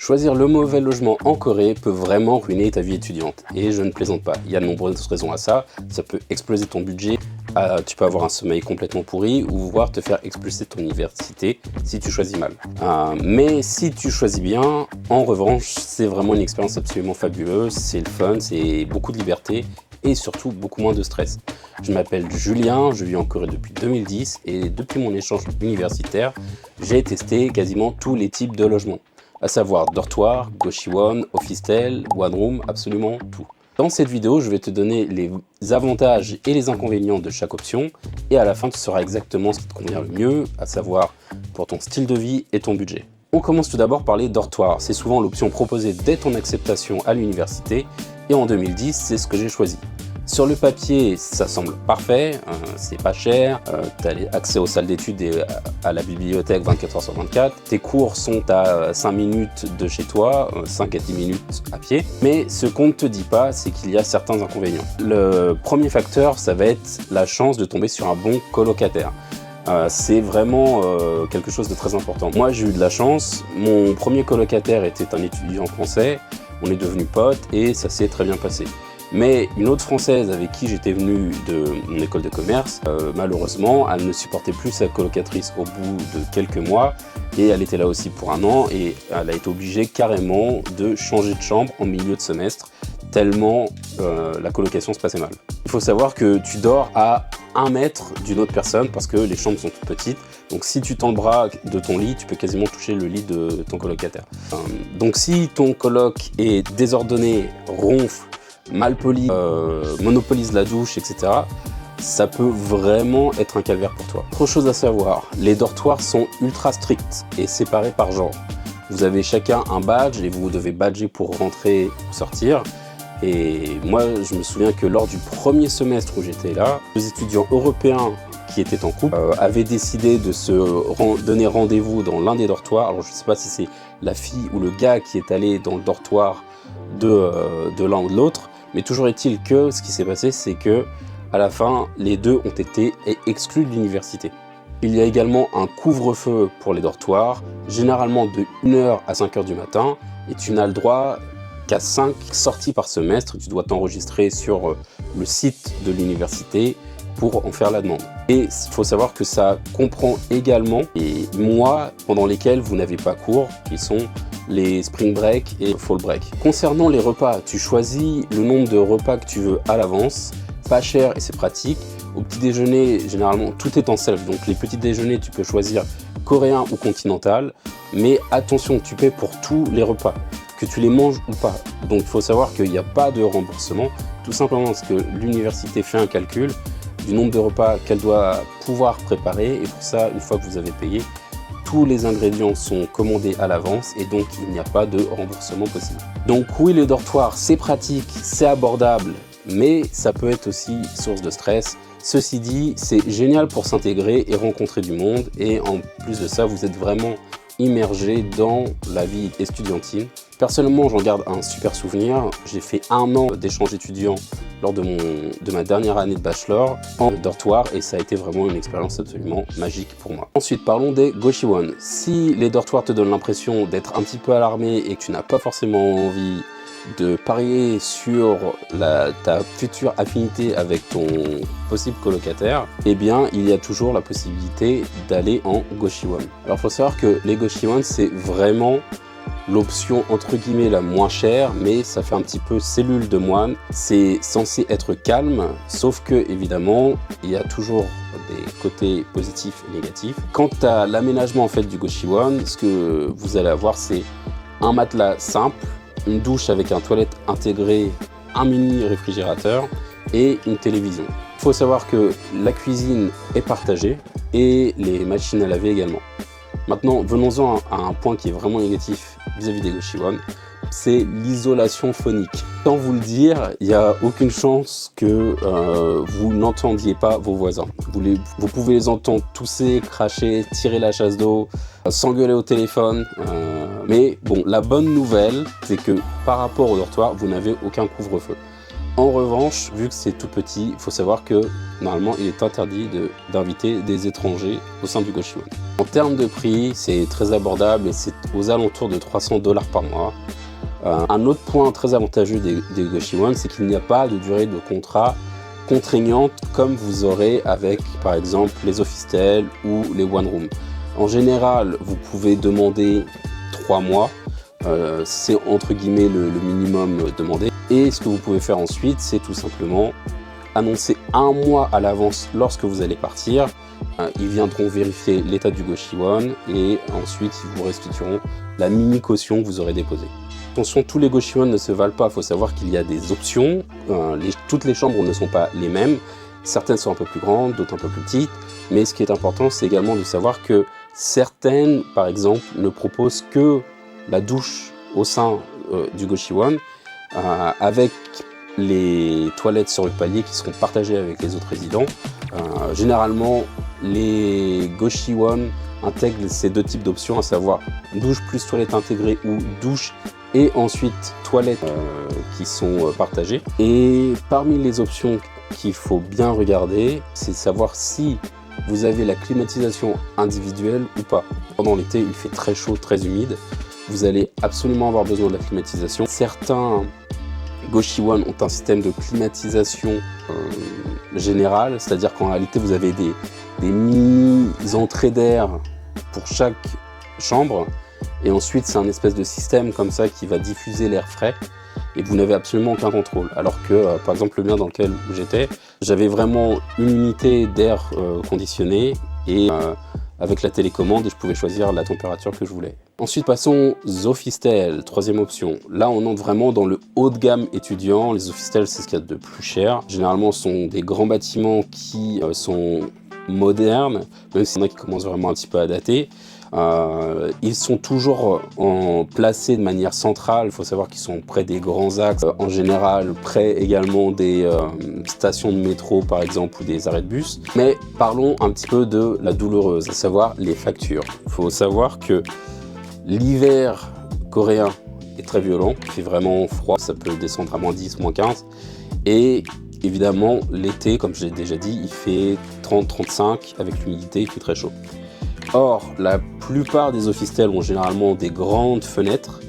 Choisir le mauvais logement en Corée peut vraiment ruiner ta vie étudiante. Et je ne plaisante pas, il y a de nombreuses raisons à ça. Ça peut exploser ton budget, tu peux avoir un sommeil complètement pourri ou voire te faire expulser de ton université si tu choisis mal. Mais si tu choisis bien, en revanche, c'est vraiment une expérience absolument fabuleuse, c'est le fun, c'est beaucoup de liberté et surtout beaucoup moins de stress. Je m'appelle Julien, je vis en Corée depuis 2010 et depuis mon échange universitaire, j'ai testé quasiment tous les types de logements, à savoir dortoir, Goshewon, Officetel, One Room, absolument tout. Dans cette vidéo, je vais te donner les avantages et les inconvénients de chaque option et à la fin, tu sauras exactement ce qui te convient le mieux, à savoir pour ton style de vie et ton budget. On commence tout d'abord par les dortoirs. C'est souvent l'option proposée dès ton acceptation à l'université et en 2010, c'est ce que j'ai choisi. Sur le papier, ça semble parfait, c'est pas cher, tu as accès aux salles d'études et à la bibliothèque 24h/24. Tes cours sont à 5 minutes de chez toi, 5 à 10 minutes à pied. Mais ce qu'on ne te dit pas, c'est qu'il y a certains inconvénients. Le premier facteur, ça va être la chance de tomber sur un bon colocataire. C'est vraiment quelque chose de très important. Moi, j'ai eu de la chance, mon premier colocataire était un étudiant français, on est devenus potes et ça s'est très bien passé. Mais une autre Française avec qui j'étais venu de mon école de commerce, malheureusement, elle ne supportait plus sa colocatrice au bout de quelques mois et elle était là aussi pour 1 an et elle a été obligée carrément de changer de chambre en milieu de semestre tellement la colocation se passait mal. Il faut savoir que tu dors à 1 mètre d'une autre personne parce que les chambres sont toutes petites. Donc si tu tends le bras de ton lit, tu peux quasiment toucher le lit de ton colocataire. Donc si ton coloc est désordonné, ronfle, mal poli, monopolise la douche, etc., ça peut vraiment être un calvaire pour toi. Autre chose à savoir, les dortoirs sont ultra stricts et séparés par genre. Vous avez chacun un badge et vous devez badger pour rentrer ou sortir. Et moi, je me souviens que lors du premier semestre où j'étais là, les étudiants européens qui étaient en couple avaient décidé de se donner rendez-vous dans l'un des dortoirs. Alors je ne sais pas si c'est la fille ou le gars qui est allé dans le dortoir de l'un ou de l'autre, mais toujours est-il que ce qui s'est passé, c'est que à la fin, les deux ont été exclus de l'université. Il y a également un couvre-feu pour les dortoirs, généralement de 1h à 5h du matin, et tu n'as le droit qu'à 5 sorties par semestre. Tu dois t'enregistrer sur le site de l'université pour en faire la demande. Et il faut savoir que ça comprend également les mois pendant lesquels vous n'avez pas cours, qui sont les spring break et fall break. Concernant les repas, tu choisis le nombre de repas que tu veux à l'avance, pas cher et c'est pratique. Au petit déjeuner, généralement, tout est en self, donc les petits déjeuners, tu peux choisir coréen ou continental, mais attention, tu paies pour tous les repas, que tu les manges ou pas. Donc il faut savoir qu'il n'y a pas de remboursement, tout simplement parce que l'université fait un calcul du nombre de repas qu'elle doit pouvoir préparer, et pour ça, une fois que vous avez payé, tous les ingrédients sont commandés à l'avance et donc il n'y a pas de remboursement possible. Donc oui, les dortoirs, c'est pratique, c'est abordable, mais ça peut être aussi source de stress. Ceci dit, c'est génial pour s'intégrer et rencontrer du monde, et en plus de ça, vous êtes vraiment immergé dans la vie estudiantine. Personnellement, j'en garde un super souvenir. J'ai fait 1 an d'échange étudiant lors de ma dernière année de bachelor en dortoir et ça a été vraiment une expérience absolument magique pour moi. Ensuite, parlons des Goshewon. Si les dortoirs te donnent l'impression d'être un petit peu alarmé et que tu n'as pas forcément envie de parier sur ta future affinité avec ton possible colocataire, eh bien il y a toujours la possibilité d'aller en Goshewon. Alors il faut savoir que les Goshewon, c'est vraiment l'option entre guillemets la moins chère, mais ça fait un petit peu cellule de moine. C'est censé être calme, sauf que évidemment il y a toujours des côtés positifs et négatifs. Quant à l'aménagement en fait du Goshewon, ce que vous allez avoir, c'est un matelas simple, une douche avec un toilette intégré, un mini réfrigérateur et une télévision. Il faut savoir que la cuisine est partagée et les machines à laver également. Maintenant, venons-en à un point qui est vraiment négatif vis-à-vis des Goshewon, c'est l'isolation phonique. Sans vous le dire, il n'y a aucune chance que vous n'entendiez pas vos voisins. Vous pouvez les entendre tousser, cracher, tirer la chasse d'eau, s'engueuler au téléphone. Mais bon, la bonne nouvelle, c'est que par rapport au dortoir, vous n'avez aucun couvre-feu. En revanche, vu que c'est tout petit, il faut savoir que normalement, il est interdit d'inviter des étrangers au sein du Goshewon. En termes de prix, c'est très abordable et c'est aux alentours de 300 $ par mois. Un autre point très avantageux des Goshi-One, c'est qu'il n'y a pas de durée de contrat contraignante comme vous aurez avec par exemple les Officetel ou les One Room. En général, vous pouvez demander 3 mois, c'est entre guillemets le minimum demandé. Et ce que vous pouvez faire ensuite, c'est tout simplement annoncer 1 mois à l'avance lorsque vous allez partir. Ils viendront vérifier l'état du Goshi-One et ensuite ils vous restitueront la mini caution que vous aurez déposée. Attention, tous les Goshi-One ne se valent pas, il faut savoir qu'il y a des options, toutes les chambres ne sont pas les mêmes, certaines sont un peu plus grandes, d'autres un peu plus petites, mais ce qui est important c'est également de savoir que certaines, par exemple, ne proposent que la douche au sein du Goshi-One, avec les toilettes sur le palier qui seront partagées avec les autres résidents. Généralement, les Goshi-One intègrent ces deux types d'options, à savoir douche plus toilette intégrée ou douche et ensuite toilettes qui sont partagées. Et parmi les options qu'il faut bien regarder, c'est savoir si vous avez la climatisation individuelle ou pas. Pendant l'été, il fait très chaud, très humide. Vous allez absolument avoir besoin de la climatisation. Certains Goshi-One ont un système de climatisation général, c'est-à-dire qu'en réalité vous avez des mini-entrées d'air pour chaque chambre, et ensuite c'est un espèce de système comme ça qui va diffuser l'air frais, et vous n'avez absolument aucun contrôle. Alors que par exemple le mien dans lequel j'étais, j'avais vraiment une unité d'air conditionné, et avec la télécommande, je pouvais choisir la température que je voulais. Ensuite, passons aux Officetel, troisième option. Là, on entre vraiment dans le haut de gamme étudiant. Les Officetel, c'est ce qu'il y a de plus cher. Généralement, ce sont des grands bâtiments qui sont modernes, même s'il y en a qui commencent vraiment un petit peu à dater. Ils sont toujours placés de manière centrale. Il faut savoir qu'ils sont près des grands axes, en général près également des stations de métro par exemple ou des arrêts de bus. Mais parlons un petit peu de la douloureuse, à savoir les factures. Il faut savoir que l'hiver coréen est très violent, il fait vraiment froid, ça peut descendre à moins 10, moins 15. Et évidemment l'été, comme je l'ai déjà dit, il fait 30-35 avec l'humidité, il fait très chaud. Or, la plupart des Officetel ont généralement des grandes fenêtres,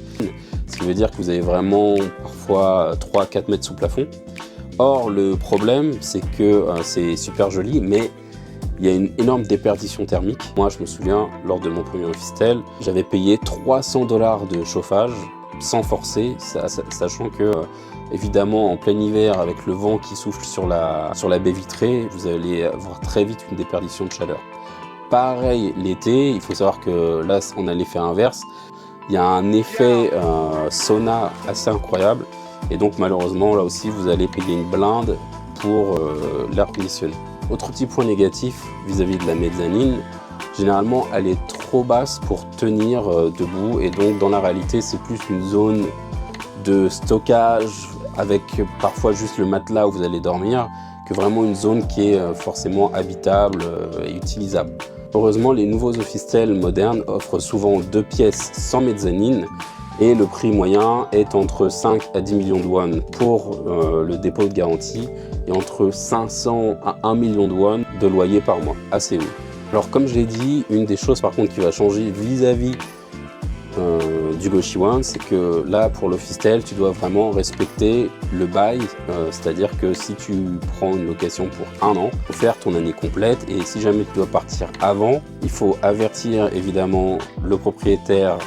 ce qui veut dire que vous avez vraiment parfois 3-4 mètres sous plafond. Or, le problème, c'est que c'est super joli, mais il y a une énorme déperdition thermique. Moi, je me souviens, lors de mon premier Officetel, j'avais payé 300 $ de chauffage, sans forcer, sachant que, évidemment, en plein hiver, avec le vent qui souffle sur la baie vitrée, vous allez avoir très vite une déperdition de chaleur. Pareil l'été, il faut savoir que là on a l'effet inverse, il y a un effet sauna assez incroyable et donc malheureusement là aussi vous allez payer une blinde pour l'air conditionné. Autre petit point négatif vis-à-vis de la mezzanine, généralement elle est trop basse pour tenir debout, et donc dans la réalité c'est plus une zone de stockage avec parfois juste le matelas où vous allez dormir que vraiment une zone qui est forcément habitable et utilisable. Heureusement, les nouveaux Officetel modernes offrent souvent 2 pièces sans mezzanine et le prix moyen est entre 5 à 10 millions de won pour le dépôt de garantie et entre 500 à 1 million de won de loyer par mois à Séoul. Alors comme je l'ai dit, une des choses par contre qui va changer vis-à-vis du Goshi-One, c'est que là pour l'Officetel tu dois vraiment respecter le bail, c'est-à-dire que si tu prends une location pour 1 an, il faut faire ton année complète, et si jamais tu dois partir avant, il faut avertir évidemment le propriétaire,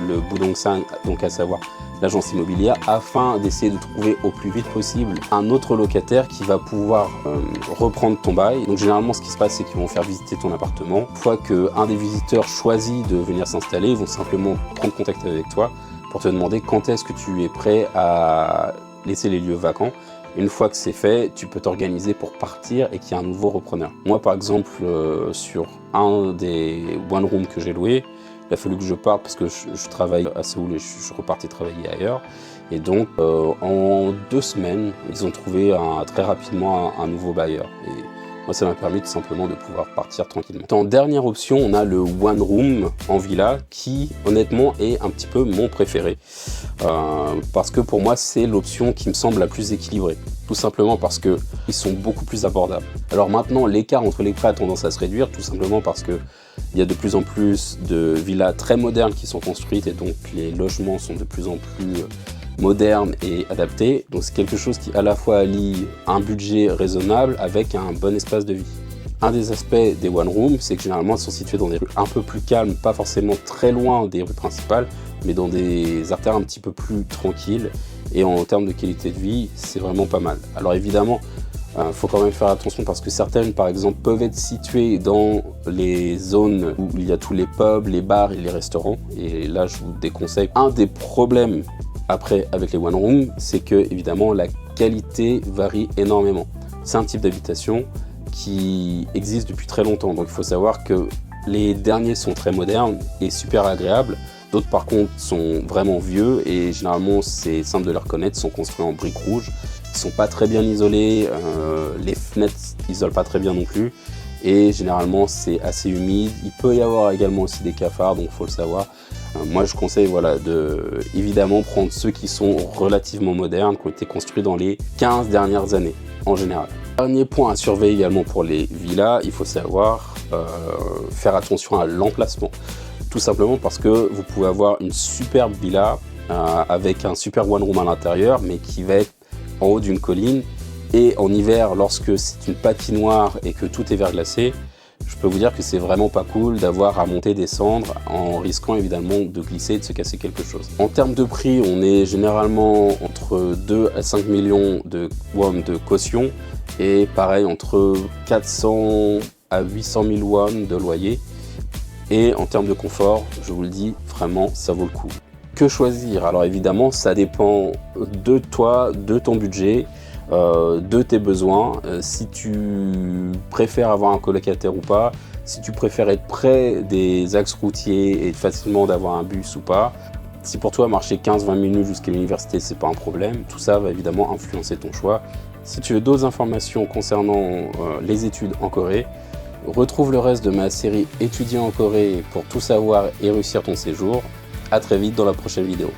le Budongsan, donc à savoir l'agence immobilière, afin d'essayer de trouver au plus vite possible un autre locataire qui va pouvoir reprendre ton bail. Donc généralement ce qui se passe, c'est qu'ils vont faire visiter ton appartement. Une fois qu'un des visiteurs choisit de venir s'installer, ils vont simplement prendre contact avec toi pour te demander quand est-ce que tu es prêt à laisser les lieux vacants. Une fois que c'est fait, tu peux t'organiser pour partir et qu'il y ait un nouveau repreneur. Moi par exemple, sur un des one room que j'ai loué, il a fallu que je parte parce que je travaille à Séoul et je suis reparti travailler ailleurs. Et donc, en 2 semaines, ils ont trouvé très rapidement un nouveau bailleur. Et Moi, ça m'a permis tout simplement de pouvoir partir tranquillement. En dernière option, on a le One Room en villa qui, honnêtement, est un petit peu mon préféré. Parce que pour moi, c'est l'option qui me semble la plus équilibrée. Tout simplement parce qu'ils sont beaucoup plus abordables. Alors maintenant, l'écart entre les prix a tendance à se réduire, tout simplement parce qu'il y a de plus en plus de villas très modernes qui sont construites et donc les logements sont de plus en plus moderne et adapté. Donc c'est quelque chose qui à la fois allie un budget raisonnable avec un bon espace de vie. Un des aspects des One Room, c'est que généralement elles sont situées dans des rues un peu plus calmes, pas forcément très loin des rues principales, mais dans des artères un petit peu plus tranquilles. Et en termes de qualité de vie, c'est vraiment pas mal. Alors évidemment, faut quand même faire attention parce que certaines, par exemple, peuvent être situées dans les zones où il y a tous les pubs, les bars et les restaurants. Et là, je vous déconseille. Un des problèmes après, avec les One Room, c'est que évidemment la qualité varie énormément. C'est un type d'habitation qui existe depuis très longtemps, donc il faut savoir que les derniers sont très modernes et super agréables. D'autres par contre sont vraiment vieux et généralement c'est simple de les reconnaître, sont construits en briques rouges. Ils sont pas très bien isolés, les fenêtres isolent pas très bien non plus. Et généralement c'est assez humide. Il peut y avoir également aussi des cafards, donc il faut le savoir. Moi je conseille voilà, de évidemment prendre ceux qui sont relativement modernes, qui ont été construits dans les 15 dernières années en général. Dernier point à surveiller également pour les villas, il faut savoir faire attention à l'emplacement. Tout simplement parce que vous pouvez avoir une superbe villa avec un super one room à l'intérieur, mais qui va être en haut d'une colline. Et en hiver, lorsque c'est une patinoire et que tout est verglacé, je peux vous dire que c'est vraiment pas cool d'avoir à monter, descendre, en risquant évidemment de glisser et de se casser quelque chose. En termes de prix, on est généralement entre 2 à 5 millions de won de caution et pareil entre 400 à 800 000 won de loyer. Et en termes de confort, je vous le dis, vraiment, ça vaut le coup. Que choisir? Alors évidemment, ça dépend de toi, de ton budget, de tes besoins, si tu préfères avoir un colocataire ou pas, si tu préfères être près des axes routiers et facilement d'avoir un bus ou pas. Si pour toi marcher 15-20 minutes jusqu'à l'université c'est pas un problème, tout ça va évidemment influencer ton choix. Si tu veux d'autres informations concernant les études en Corée, retrouve le reste de ma série Étudier en Corée pour tout savoir et réussir ton séjour. A très vite dans la prochaine vidéo.